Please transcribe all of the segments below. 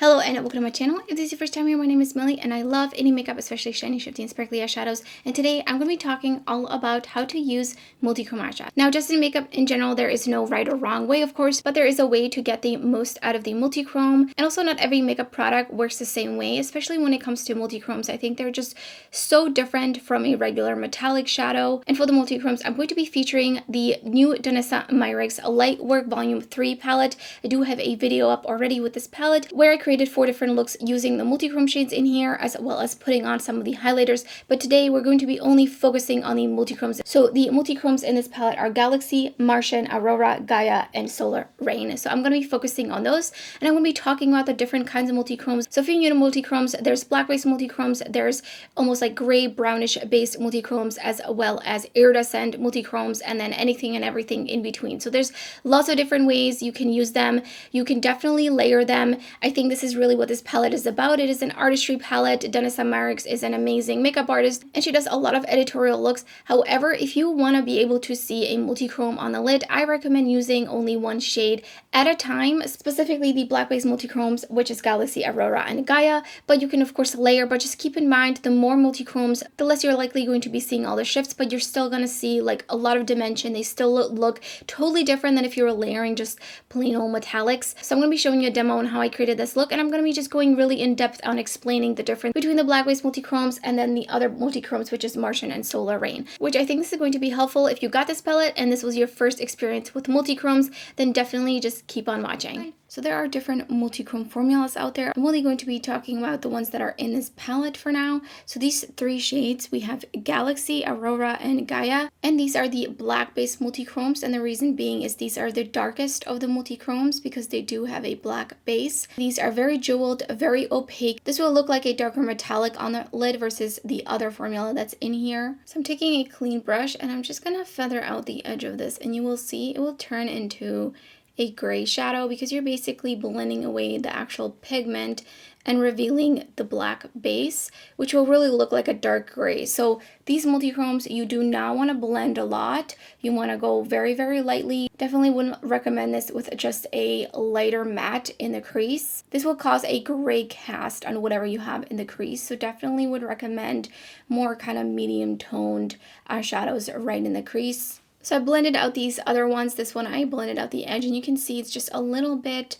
Hello and welcome to my channel. If this is your first time here, my name is Millie and I love any makeup, especially shiny, shifty, and sparkly eyeshadows. And today I'm going to be talking all about how to use multi-chrome eyeshadow. Now, just in makeup in general, there is no right or wrong way, of course, but there is a way to get the most out of the multi-chrome. And also not every makeup product works the same way, especially when it comes to multi-chromes. I think they're just so different from a regular metallic shadow. And for the multi-chromes, I'm going to be featuring the new Danessa Myricks Lightwork Volume 3 palette. I do have a video up already with this palette where I created 4 different looks using the multi-chrome shades in here, as well as putting on some of the highlighters. But today we're going to be only focusing on the multi-chromes. So the multi-chromes in this palette are Galaxy, Martian, Aurora, Gaia, and Solar Rain. So I'm going to be focusing on those, and I'm going to be talking about the different kinds of multi-chromes. So if you're new to multi-chromes, there's black-based multi-chromes, there's almost like gray, brownish-based multi-chromes, as well as iridescent multi-chromes, and then anything and everything in between. So there's lots of different ways you can use them. You can definitely layer them. I think this is really what this palette is about. It is an artistry palette. Danessa Myricks is an amazing makeup artist and she does a lot of editorial looks. However, if you want to be able to see a multi-chrome on the lid, I recommend using only one shade at a time, specifically the black-based multi-chromes, which is Galaxy, Aurora, and Gaia. But you can of course layer, but just keep in mind the more multi-chromes, the less you're likely going to be seeing all the shifts, but you're still going to see like a lot of dimension. They still look totally different than if you were layering just plain old metallics. So I'm going to be showing you a demo on how I created this look, and I'm going to be just going really in depth on explaining the difference between the black-based multi-chromes and then the other multi-chromes, which is Martian and Solar Rain, which I think this is going to be helpful. If you got this palette and this was your first experience with multi-chromes, then definitely just keep on watching. So there are different multi-chrome formulas out there. I'm only going to be talking about the ones that are in this palette for now. So these 3 shades, we have Galaxy, Aurora, and Gaia. And these are the black-based multi-chromes. And the reason being is these are the darkest of the multi-chromes because they do have a black base. These are very jeweled, very opaque. This will look like a darker metallic on the lid versus the other formula that's in here. So I'm taking a clean brush and I'm just gonna feather out the edge of this, and you will see it will turn into a gray shadow because you're basically blending away the actual pigment and revealing the black base, which will really look like a dark gray. So these multi-chromes, you do not want to blend a lot. You want to go very, very lightly. Definitely wouldn't recommend this with just a lighter matte in the crease. This will cause a gray cast on whatever you have in the crease. So definitely would recommend more kind of medium toned eyeshadows right in the crease. So I blended out these other ones. This one I blended out the edge, and you can see it's just a little bit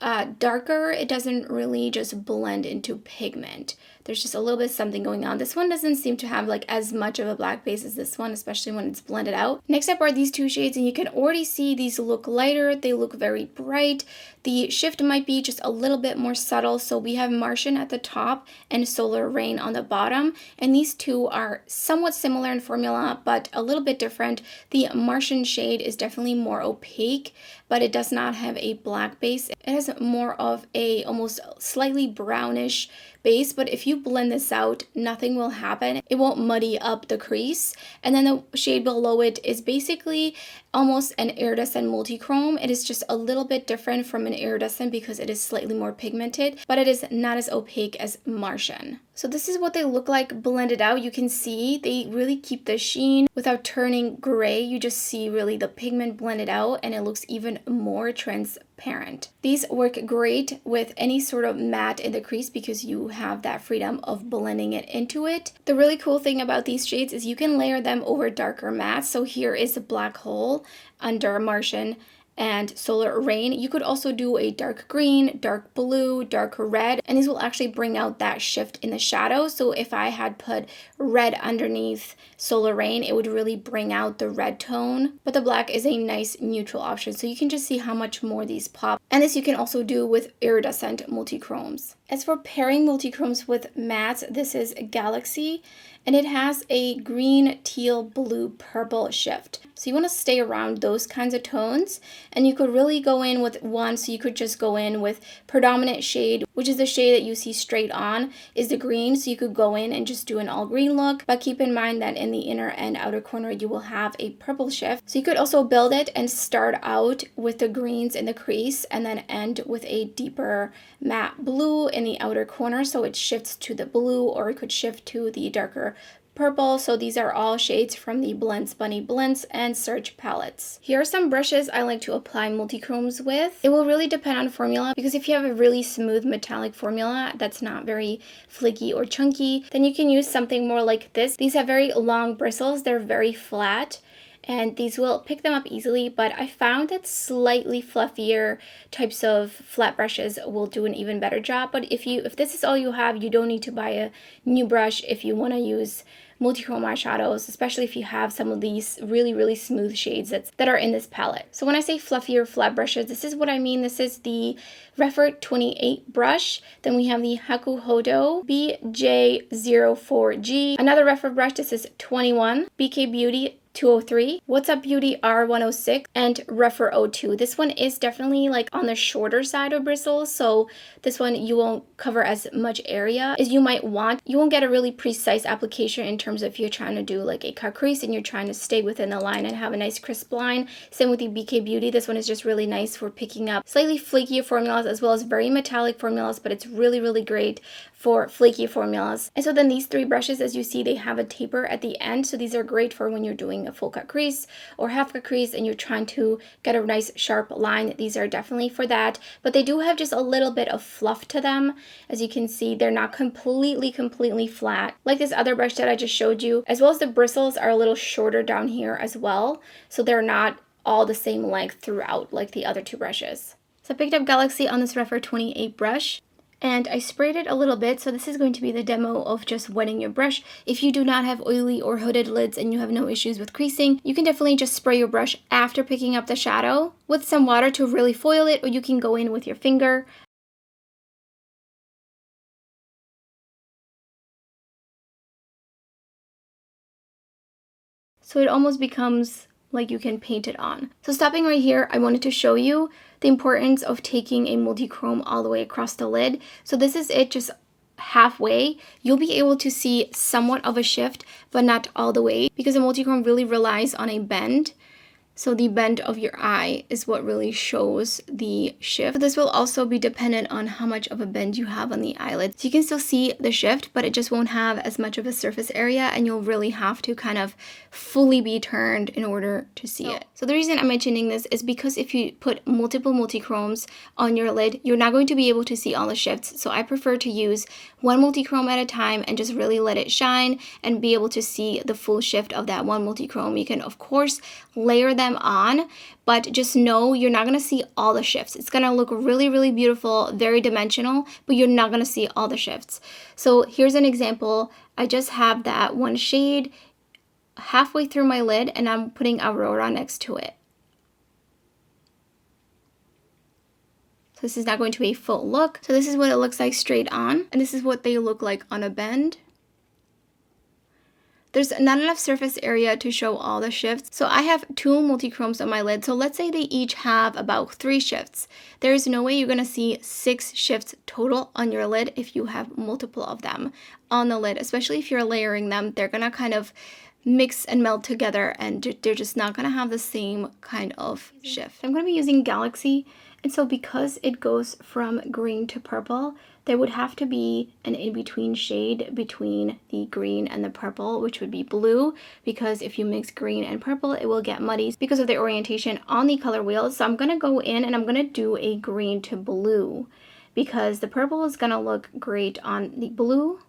darker. It doesn't really just blend into pigment. There's just a little bit something going on. This one doesn't seem to have like as much of a black base as this one, especially when it's blended out. Next up are these 2 shades, and you can already see these look lighter. They look very bright. The shift might be just a little bit more subtle. So we have Martian at the top and Solar Rain on the bottom. And these 2 are somewhat similar in formula, but a little bit different. The Martian shade is definitely more opaque, but it does not have a black base. It has more of a almost slightly brownish base, but if you blend this out, nothing will happen. It won't muddy up the crease. And then the shade below it is basically almost an iridescent multi-chrome. It is just a little bit different from an iridescent because it is slightly more pigmented, but it is not as opaque as Martian. So this is what they look like blended out. You can see they really keep the sheen without turning gray. You just see really the pigment blended out, and it looks even more transparent. These work great with any sort of matte in the crease because you have that freedom of blending it into it. The really cool thing about these shades is you can layer them over darker mattes. So here is a black hole under Martian and Solar Rain. You could also do a dark green, dark blue, dark red, and these will actually bring out that shift in the shadow. So if I had put red underneath Solar Rain, it would really bring out the red tone, but the black is a nice neutral option. So you can just see how much more these pop. And this you can also do with iridescent multi-chromes. As for pairing multi-chromes with mattes, this is Galaxy, and it has a green, teal, blue, purple shift. So you want to stay around those kinds of tones, and you could really go in with one. So you could just go in with predominant shade, which is the shade that you see straight on is the green. So you could go in and just do an all green look, but keep in mind that in the inner and outer corner, you will have a purple shift. So you could also build it and start out with the greens in the crease and then end with a deeper matte blue in the outer corner. So it shifts to the blue, or it could shift to the darker Purple. So these are all shades from the Blends Bunny Blends and Search palettes. Here are some brushes I like to apply multichromes with. It will really depend on formula, because if you have a really smooth metallic formula that's not very flaky or chunky, then you can use something more like this. These have very long bristles. They're very flat, and these will pick them up easily, but I found that slightly fluffier types of flat brushes will do an even better job. But if this is all you have, you don't need to buy a new brush if you want to use multichrome eyeshadows, especially if you have some of these really smooth shades that are in this palette. So when I say fluffier flat brushes, this is what I mean. This is the Rephr 28 brush. Then we have the Hakuhodo BJ04G. Another Rephr brush, this is 21. BK Beauty 203, What's Up Beauty R106, and Rephr 02. This one is definitely like on the shorter side of bristles, so this one you won't cover as much area as you might want. You won't get a really precise application in terms of if you're trying to do like a cut crease and you're trying to stay within the line and have a nice crisp line. Same with the BK Beauty. This one is just really nice for picking up slightly flakier formulas as well as very metallic formulas, but it's really great for flaky formulas. And so then these three brushes, as you see, they have a taper at the end, so these are great for when you're doing a full cut crease or half cut crease and you're trying to get a nice sharp line. These are definitely for that, but they do have just a little bit of fluff to them. As you can see, they're not completely flat like this other brush that I just showed you, as well as the bristles are a little shorter down here as well, so they're not all the same length throughout like the other two brushes. So I picked up Galaxy on this Rephr 28 brush, and I sprayed it a little bit, so this is going to be the demo of just wetting your brush. If you do not have oily or hooded lids and you have no issues with creasing, you can definitely just spray your brush after picking up the shadow with some water to really foil it, or you can go in with your finger. So it almost becomes like you can paint it on. So stopping right here, I wanted to show you the importance of taking a multichrome all the way across the lid. So this is it, just halfway. You'll be able to see somewhat of a shift, but not all the way, because a multichrome really relies on a bend. So the bend of your eye is what really shows the shift. This will also be dependent on how much of a bend you have on the eyelid. So you can still see the shift, but it just won't have as much of a surface area, and you'll really have to kind of fully be turned in order to see it. So the reason I'm mentioning this is because if you put multiple multichromes on your lid, you're not going to be able to see all the shifts. So I prefer to use one multichrome at a time and just really let it shine and be able to see the full shift of that one multichrome. You can of course layer them on, but just know you're not going to see all the shifts. It's going to look really beautiful, very dimensional, but you're not going to see all the shifts. So here's an example. I just have that one shade halfway through my lid and I'm putting Aurora next to it. So this is not going to be a full look. So this is what it looks like straight on, and this is what they look like on a bend. There's not enough surface area to show all the shifts. So I have two multichromes on my lid. So let's say they each have about 3 shifts. There's no way you're gonna see 6 shifts total on your lid if you have multiple of them on the lid, especially if you're layering them. They're gonna kind of mix and melt together, and they're just not gonna have the same kind of shift. I'm gonna be using Galaxy, and so because it goes from green to purple, there would have to be an in-between shade between the green and the purple, which would be blue, because if you mix green and purple, it will get muddy because of the orientation on the color wheel. So I'm gonna go in and I'm gonna do a green to blue, because the purple is gonna look great on the blue.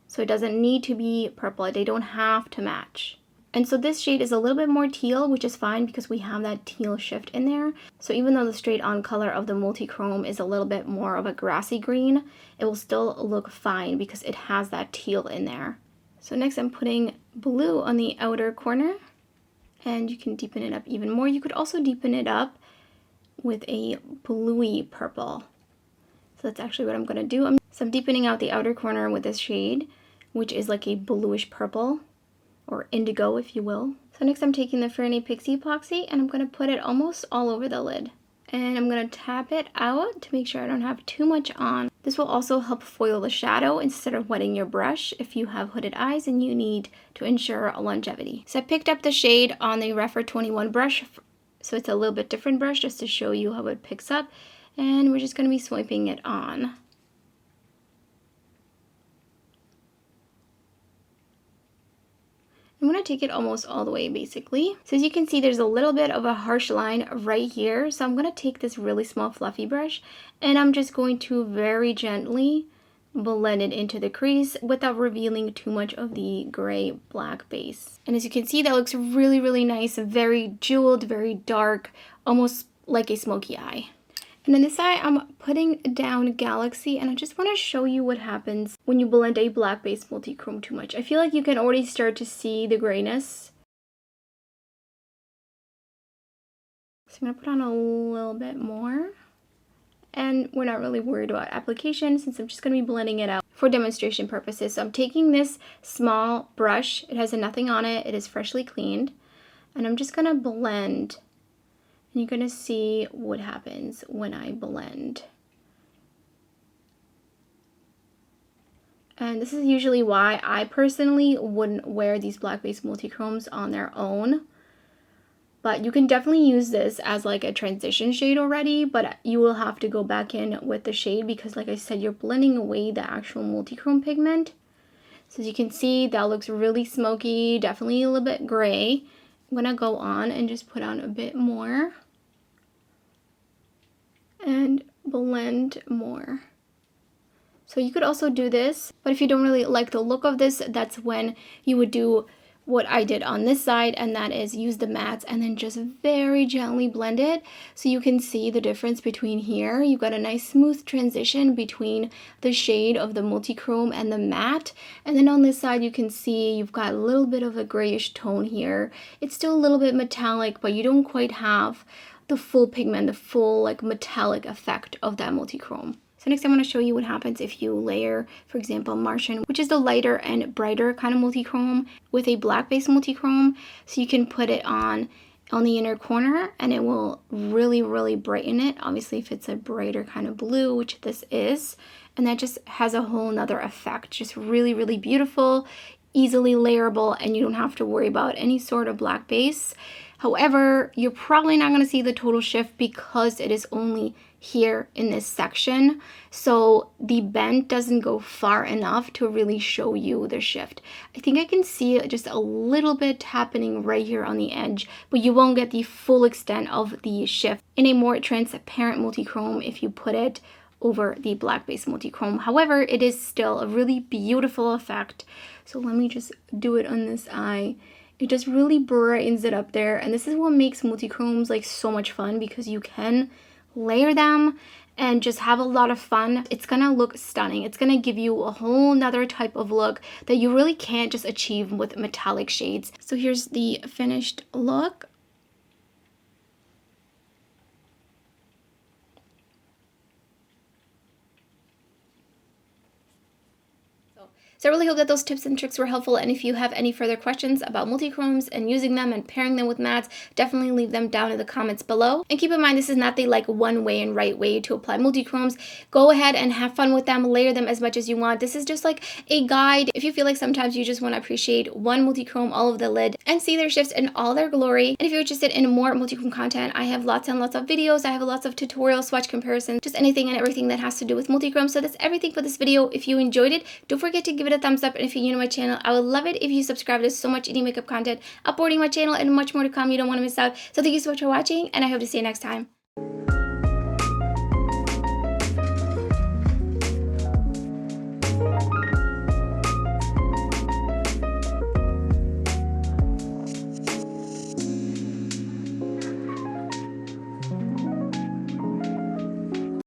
So it doesn't need to be purple. They don't have to match. And so this shade is a little bit more teal, which is fine because we have that teal shift in there. So even though the straight on color of the multichrome is a little bit more of a grassy green, it will still look fine because it has that teal in there. So next I'm putting blue on the outer corner, and you can deepen it up even more. You could also deepen it up with a bluey purple. So that's actually what I'm gonna do. So I'm deepening out the outer corner with this shade, which is like a bluish purple, or indigo if you will. So next I'm taking the Fernie Pixie Epoxy and I'm gonna put it almost all over the lid. And I'm gonna tap it out to make sure I don't have too much on. This will also help foil the shadow instead of wetting your brush if you have hooded eyes and you need to ensure longevity. So I picked up the shade on the Rephr 21 brush, so it's a little bit different brush just to show you how it picks up. And we're just gonna be swiping it on. I'm going to take it almost all the way basically. So as you can see, there's a little bit of a harsh line right here. So I'm going to take this really small fluffy brush and I'm just going to very gently blend it into the crease without revealing too much of the gray black base. And as you can see, that looks really, really nice, very jeweled, very dark, almost like a smoky eye. And on this eye, I'm putting down Galaxy, and I just want to show you what happens when you blend a black base multichrome too much. I feel like you can already start to see the grayness. So I'm going to put on a little bit more. And we're not really worried about application since I'm just going to be blending it out for demonstration purposes. So I'm taking this small brush. It has nothing on it. It is freshly cleaned. And I'm just going to blend. And you're going to see what happens when I blend. And this is usually why I personally wouldn't wear these black base multichromes on their own. But you can definitely use this as like a transition shade already, but you will have to go back in with the shade because like I said, you're blending away the actual multichrome pigment. So as you can see, that looks really smoky, definitely a little bit gray. I'm gonna go on and just put on a bit more and blend more. So you could also do this, but if you don't really like the look of this, that's when you would do what I did on this side, and that is use the mattes and then just very gently blend it so you can see the difference between here. You've got a nice smooth transition between the shade of the multichrome and the matte, and then on this side you can see you've got a little bit of a grayish tone here. It's still a little bit metallic, but you don't quite have the full pigment, the full like metallic effect of that multichrome. So next I want to show you what happens if you layer, for example, Martian, which is the lighter and brighter kind of multichrome, with a black base multichrome. So you can put it on the inner corner and it will really, really brighten it. Obviously if it's a brighter kind of blue, which this is, and that just has a whole nother effect. Just really, really beautiful, easily layerable, and you don't have to worry about any sort of black base. However, you're probably not going to see the total shift because it is only here in this section. So the bend doesn't go far enough to really show you the shift. I think I can see just a little bit happening right here on the edge, but you won't get the full extent of the shift in a more transparent multichrome if you put it over the black base multichrome. However, it is still a really beautiful effect. So let me just do it on this eye. It just really brightens it up there, and this is what makes multichromes like so much fun, because you can layer them and just have a lot of fun. It's gonna look stunning. It's gonna give you a whole nother type of look that you really can't just achieve with metallic shades. So here's the finished look. So I really hope that those tips and tricks were helpful, and if you have any further questions about multichromes and using them and pairing them with mattes, definitely leave them down in the comments below. And keep in mind, this is not the like one way and right way to apply multichromes. Go ahead and have fun with them, layer them as much as you want. This is just like a guide if you feel like sometimes you just want to appreciate one multichrome all over the lid and see their shifts in all their glory. And if you're interested in more multichrome content, I have lots and lots of videos. I have lots of tutorials, swatch comparisons, just anything and everything that has to do with multichrome. So that's everything for this video. If you enjoyed it, don't forget to give it a thumbs up, and if you're new to my channel, I would love it if you subscribe. There's so much indie makeup content uploading my channel and much more to come. You don't want to miss out. So thank you so much for watching, and I hope to see you next time.